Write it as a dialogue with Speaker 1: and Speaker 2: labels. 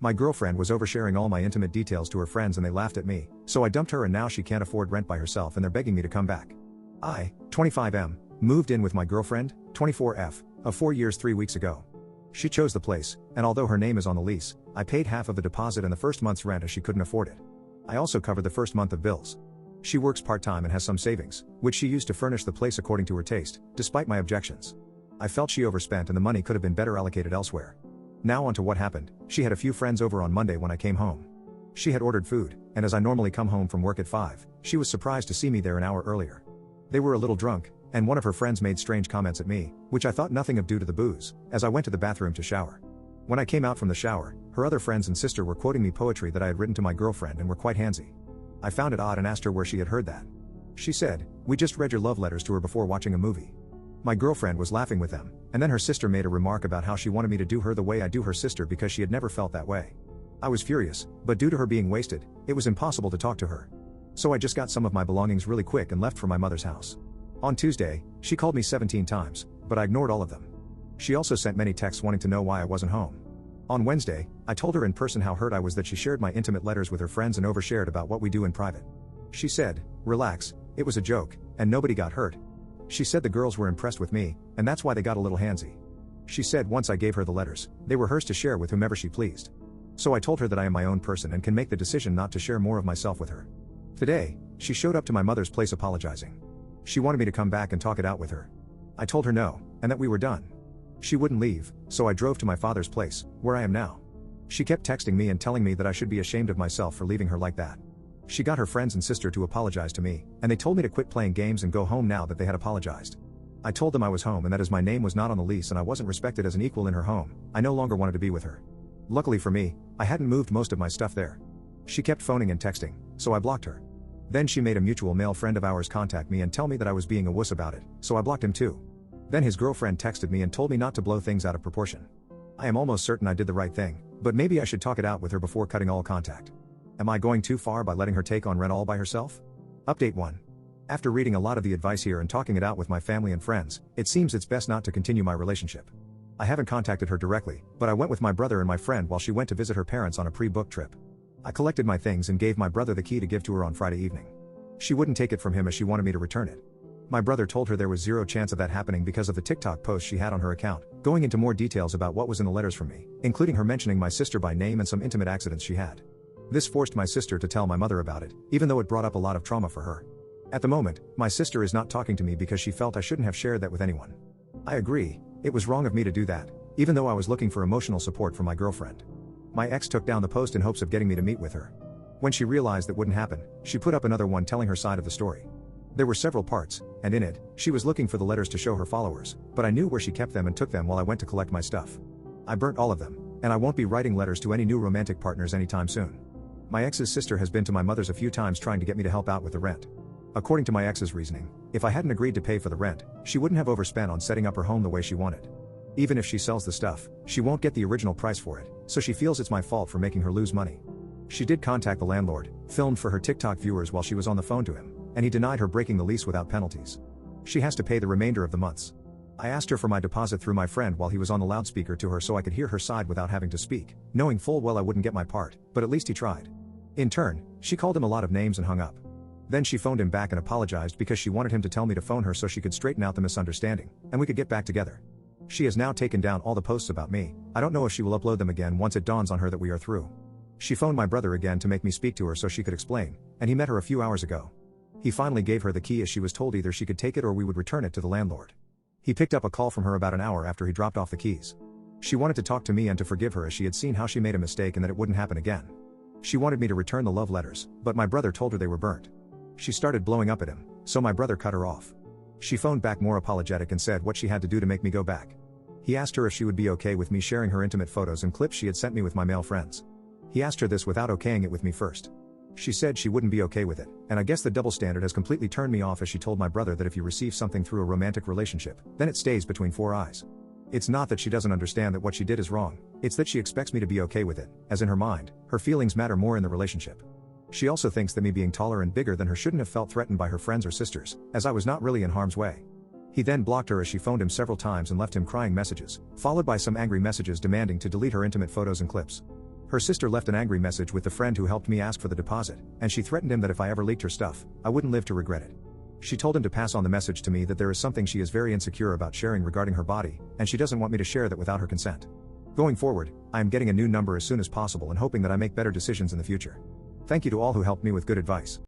Speaker 1: My girlfriend was oversharing all my intimate details to her friends and they laughed at me, so I dumped her and now she can't afford rent by herself and they're begging me to come back. I, 25M, moved in with my girlfriend, 24F, of 4 years 3 weeks ago. She chose the place, and although her name is on the lease, I paid half of the deposit and the first month's rent as she couldn't afford it. I also covered the first month of bills. She works part-time and has some savings, which she used to furnish the place according to her taste, despite my objections. I felt she overspent and the money could have been better allocated elsewhere. Now on to what happened. She had a few friends over on Monday when I came home. She had ordered food, and as I normally come home from work at 5, she was surprised to see me there an hour earlier. They were a little drunk, and one of her friends made strange comments at me, which I thought nothing of due to the booze, as I went to the bathroom to shower. When I came out from the shower, her other friends and sister were quoting me poetry that I had written to my girlfriend and were quite handsy. I found it odd and asked her where she had heard that. She said, "We just read your love letters to her before watching a movie." My girlfriend was laughing with them, and then her sister made a remark about how she wanted me to do her the way I do her sister because she had never felt that way. I was furious, but due to her being wasted, it was impossible to talk to her. So I just got some of my belongings really quick and left for my mother's house. On Tuesday, she called me 17 times, but I ignored all of them. She also sent many texts wanting to know why I wasn't home. On Wednesday, I told her in person how hurt I was that she shared my intimate letters with her friends and overshared about what we do in private. She said, "Relax, it was a joke, and nobody got hurt." She said the girls were impressed with me, and that's why they got a little handsy. She said once I gave her the letters, they were hers to share with whomever she pleased. So I told her that I am my own person and can make the decision not to share more of myself with her. Today, she showed up to my mother's place apologizing. She wanted me to come back and talk it out with her. I told her no, and that we were done. She wouldn't leave, so I drove to my father's place, where I am now. She kept texting me and telling me that I should be ashamed of myself for leaving her like that. She got her friends and sister to apologize to me, and they told me to quit playing games and go home now that they had apologized. I told them I was home and that as my name was not on the lease and I wasn't respected as an equal in her home, I no longer wanted to be with her. Luckily for me, I hadn't moved most of my stuff there. She kept phoning and texting, so I blocked her. Then she made a mutual male friend of ours contact me and tell me that I was being a wuss about it, so I blocked him too. Then his girlfriend texted me and told me not to blow things out of proportion. I am almost certain I did the right thing, but maybe I should talk it out with her before cutting all contact. Am I going too far by letting her take on rent all by herself? Update 1. After reading a lot of the advice here and talking it out with my family and friends, it seems it's best not to continue my relationship. I haven't contacted her directly, but I went with my brother and my friend while she went to visit her parents on a pre-booked trip. I collected my things and gave my brother the key to give to her on Friday evening. She wouldn't take it from him as she wanted me to return it. My brother told her there was zero chance of that happening because of the TikTok post she had on her account, going into more details about what was in the letters from me, including her mentioning my sister by name and some intimate accidents she had. This forced my sister to tell my mother about it, even though it brought up a lot of trauma for her. At the moment, my sister is not talking to me because she felt I shouldn't have shared that with anyone. I agree, it was wrong of me to do that, even though I was looking for emotional support from my girlfriend. My ex took down the post in hopes of getting me to meet with her. When she realized that wouldn't happen, she put up another one telling her side of the story. There were several parts, and in it, she was looking for the letters to show her followers, but I knew where she kept them and took them while I went to collect my stuff. I burnt all of them, and I won't be writing letters to any new romantic partners anytime soon. My ex's sister has been to my mother's a few times trying to get me to help out with the rent. According to my ex's reasoning, if I hadn't agreed to pay for the rent, she wouldn't have overspent on setting up her home the way she wanted. Even if she sells the stuff, she won't get the original price for it, so she feels it's my fault for making her lose money. She did contact the landlord, filmed for her TikTok viewers while she was on the phone to him, and he denied her breaking the lease without penalties. She has to pay the remainder of the months. I asked her for my deposit through my friend while he was on the loudspeaker to her so I could hear her side without having to speak, knowing full well I wouldn't get my part, but at least he tried. In turn, she called him a lot of names and hung up. Then she phoned him back and apologized because she wanted him to tell me to phone her so she could straighten out the misunderstanding, and we could get back together. She has now taken down all the posts about me. I don't know if she will upload them again once it dawns on her that we are through. She phoned my brother again to make me speak to her so she could explain, and he met her a few hours ago. He finally gave her the key as she was told either she could take it or we would return it to the landlord. He picked up a call from her about an hour after he dropped off the keys. She wanted to talk to me and to forgive her as she had seen how she made a mistake and that it wouldn't happen again. She wanted me to return the love letters, but my brother told her they were burnt. She started blowing up at him, so my brother cut her off. She phoned back more apologetic and said what she had to do to make me go back. He asked her if she would be okay with me sharing her intimate photos and clips she had sent me with my male friends. He asked her this without okaying it with me first. She said she wouldn't be okay with it, and I guess the double standard has completely turned me off as she told my brother that if you receive something through a romantic relationship, then it stays between four eyes. It's not that she doesn't understand that what she did is wrong, it's that she expects me to be okay with it, as in her mind, her feelings matter more in the relationship. She also thinks that me being taller and bigger than her shouldn't have felt threatened by her friends or sisters, as I was not really in harm's way. He then blocked her as she phoned him several times and left him crying messages, followed by some angry messages demanding to delete her intimate photos and clips. Her sister left an angry message with the friend who helped me ask for the deposit, and she threatened him that if I ever leaked her stuff, I wouldn't live to regret it. She told him to pass on the message to me that there is something she is very insecure about sharing regarding her body, and she doesn't want me to share that without her consent. Going forward, I am getting a new number as soon as possible and hoping that I make better decisions in the future. Thank you to all who helped me with good advice.